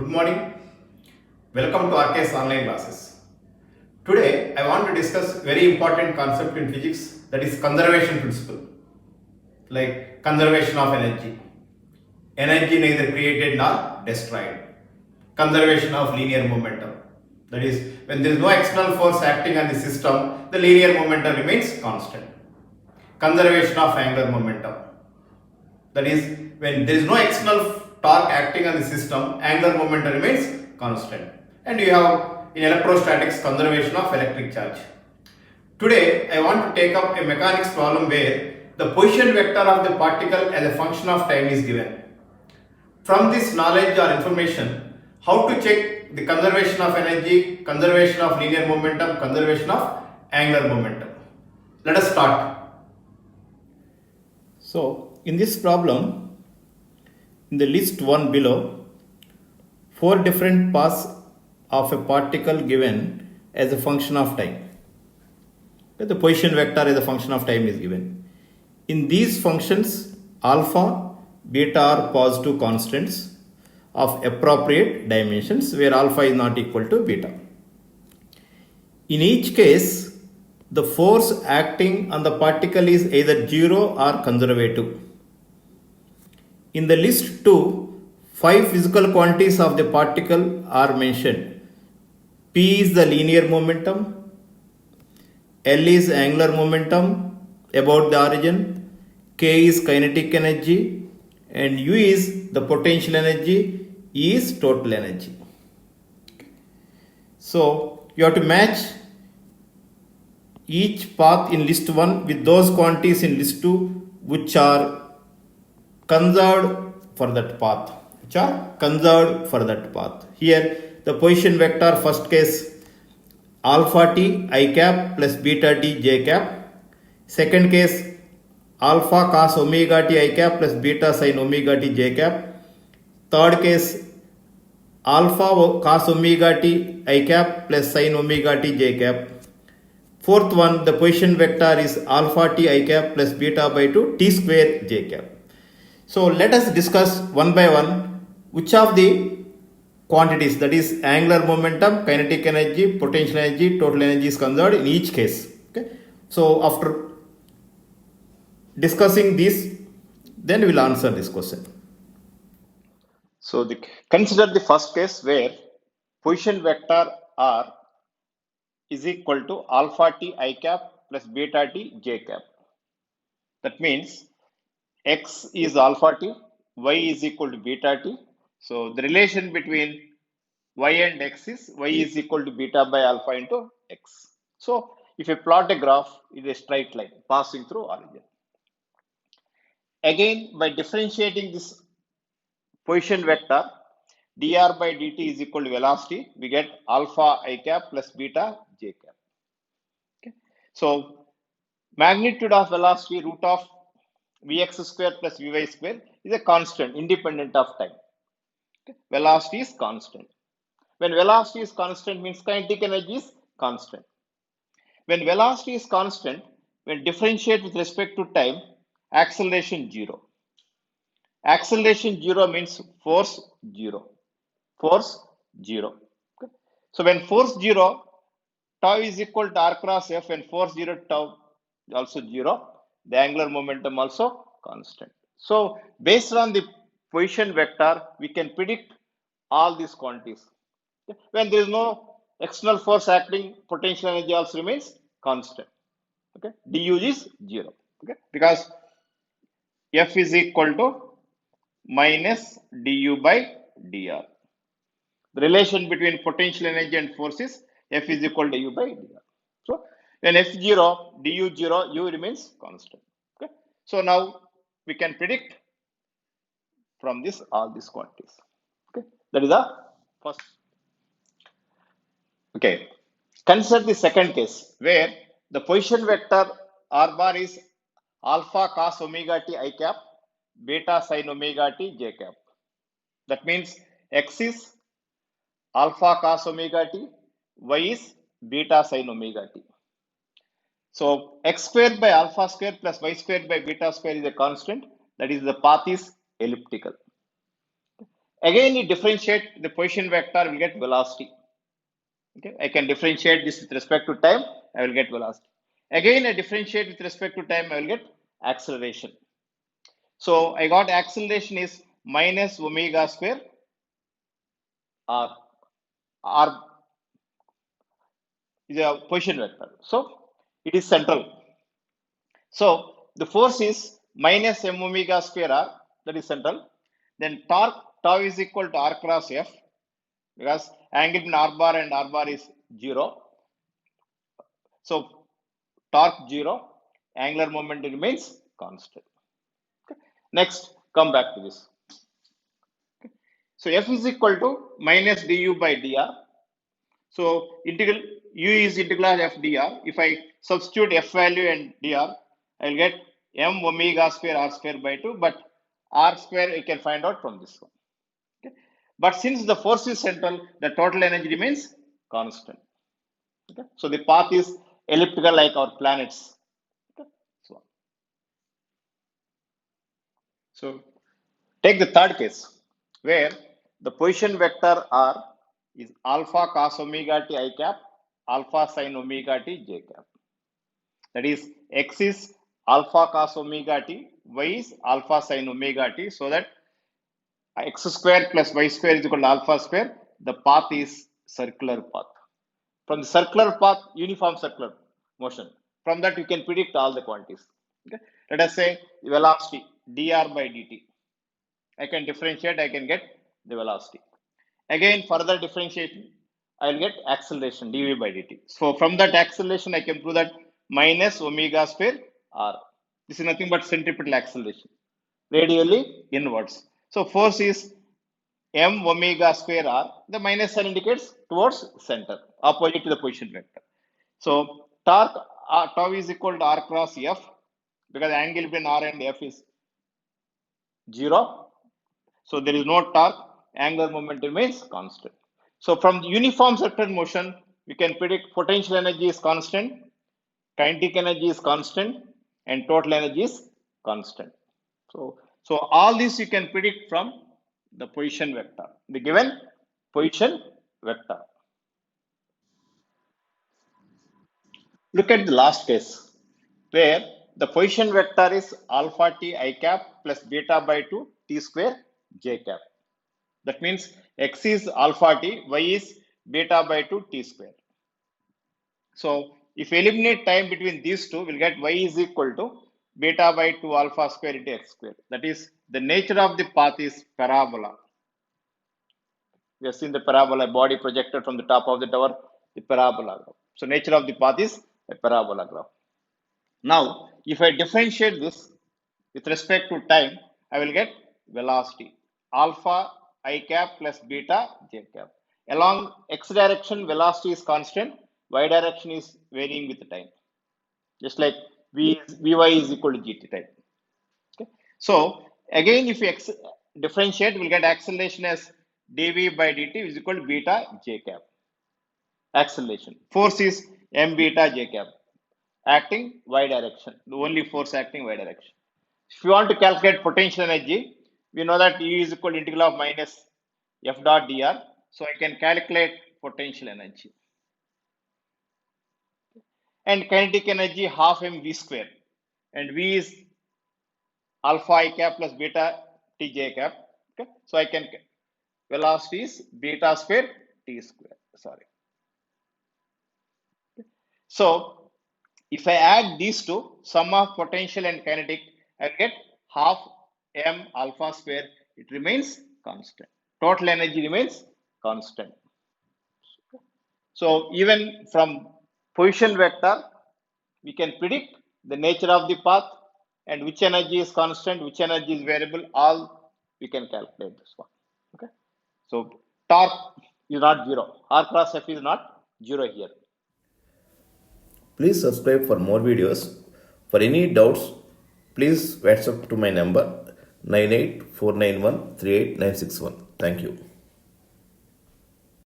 Good morning. Welcome to RK's online classes. Today, I want to discuss very important concept in physics, that is conservation principle, like conservation of energy. Energy neither created nor destroyed. Conservation of linear momentum. That is, when there is no external force acting on the system, the linear momentum remains constant. Conservation of angular momentum. That is, when there is no external torque acting on the system, angular momentum remains constant. And you have in electrostatics conservation of electric charge. Today, I want to take up a mechanics problem where the position vector of the particle as a function of time is given. From this knowledge or information, how to check the conservation of energy, conservation of linear momentum, conservation of angular momentum. Let us start. So, in this problem, in the list 1 below, 4 different paths of a particle given as a function of time. The position vector as a function of time is given. In these functions, alpha, beta are positive constants of appropriate dimensions where alpha is not equal to beta. In each case, the force acting on the particle is either 0 or conservative. In the list 2, 5 physical quantities of the particle are mentioned. P is the linear momentum, L is angular momentum about the origin, K is kinetic energy, and U is the potential energy, E is total energy. So you have to match each path in list 1 with those quantities in list 2 which are conserved for that path. Here the position vector, first case alpha t I cap plus beta t j cap. Second case alpha cos omega t I cap plus beta sin omega t j cap. Third case alpha cos omega t I cap plus sin omega t j cap. Fourth one, the position vector is alpha t I cap plus beta by 2 t square j cap. So let us discuss one by one which of the quantities, that is angular momentum, kinetic energy, potential energy, total energy is conserved in each case. Okay. So after discussing this, then we will answer this question. So consider the first case where position vector R is equal to alpha t I cap plus beta t j cap. That means x is alpha t, y is equal to beta t. So the relation between y and x is y is equal to beta by alpha into x. So if you plot a graph, it is a straight line passing through origin. Again, by differentiating this position vector, dr by dt is equal to velocity, we get alpha I cap plus beta j cap. Okay. So magnitude of velocity root of vx square plus vy square is a constant independent of time. Okay. Velocity is constant. When velocity is constant means kinetic energy is constant. When velocity is constant, when differentiate with respect to time, acceleration 0. Acceleration 0 means force 0. Force 0. Okay. So when force 0, tau is equal to r cross f, and force 0, tau also 0. The angular momentum also constant. So based on the position vector, we can predict all these quantities. Okay. When there is no external force acting, potential energy also remains constant. Okay. du is 0. Okay. Because f is equal to minus du by dr. The relation between potential energy and force is F is equal to U by dr. So when F0, du 0, U remains constant. Okay. So now we can predict from this all these quantities. Okay. That is the first. Okay. Consider the second case where the position vector R bar is alpha cos omega t I cap, beta sin omega t j cap. That means X is alpha cos omega t, y is beta sin omega t. So x squared by alpha square plus y squared by beta square is a constant. That is, the path is elliptical. Again, you differentiate the position vector, will get velocity. Okay, I can differentiate this with respect to time, I will get velocity. Again, I differentiate with respect to time, I will get acceleration. So I got acceleration is minus omega square r. R is a position vector. So it is central. So the force is minus m omega square r, that is central. Then torque tau is equal to r cross f, because angle between r bar and r bar is 0. So torque 0, angular momentum remains constant. Okay. Next, come back to this. Okay. So F is equal to minus du by dr. So integral u is integral f dr. If I substitute f value and dr, I will get m omega square r square by 2, but r square I can find out from this one. Okay. But since the force is central, the total energy remains constant. Okay. So the path is elliptical like our planets. Okay. So take the third case where the position vector r is alpha cos omega t I cap, alpha sin omega t j cap. That is, x is alpha cos omega t, y is alpha sin omega t, so that x square plus y square is equal to alpha square. The path is circular path. From the circular path, uniform circular motion. From that, you can predict all the quantities. Okay? Let us say the velocity dr by dt. I can differentiate, I can get the velocity. Again, further differentiation, I will get acceleration dv by dt. So from that acceleration, I can prove that minus omega square r. This is nothing but centripetal acceleration, radially inwards. So force is m omega square r. The minus sign indicates towards center, opposite to the position vector. So torque tau is equal to r cross f, because the angle between r and f is 0. So there is no torque, angular momentum remains constant. So from the uniform circular motion, we can predict potential energy is constant, kinetic energy is constant, and total energy is constant. So all this you can predict from the position vector, the given position vector. Look at the last case where the position vector is alpha t I cap plus beta by 2 t square j cap. That means x is alpha t, y is beta by 2 t square. So if we eliminate time between these two, we'll get y is equal to beta by 2 alpha square into x square. That is, the nature of the path is parabola. We have seen the parabola, body projected from the top of the tower, the parabola graph. So nature of the path is a parabola graph. Now, if I differentiate this with respect to time, I will get velocity alpha I cap plus beta j cap. Along x direction, velocity is constant, y direction is varying with the time. Just like Vy is equal to gt time. Okay. So again, if we differentiate, we'll get acceleration as dv by dt is equal to beta j cap. Acceleration. Force is m beta j cap. Acting y direction. The only force acting y direction. If you want to calculate potential energy, we know that E is equal to integral of minus f dot dr. So I can calculate potential energy. And kinetic energy half mv square. And v is alpha I cap plus beta t j cap. Okay. So I can velocity is beta square t square. Sorry. Okay. So if I add these two, sum of potential and kinetic, I get half m alpha square. It remains constant. Total energy remains constant. So even from position vector, we can predict the nature of the path and which energy is constant, which energy is variable. All we can calculate this one. Okay. So torque is not 0. R cross F is not 0 here. Please subscribe for more videos. For any doubts, please WhatsApp to my number 98491 38961. Thank you.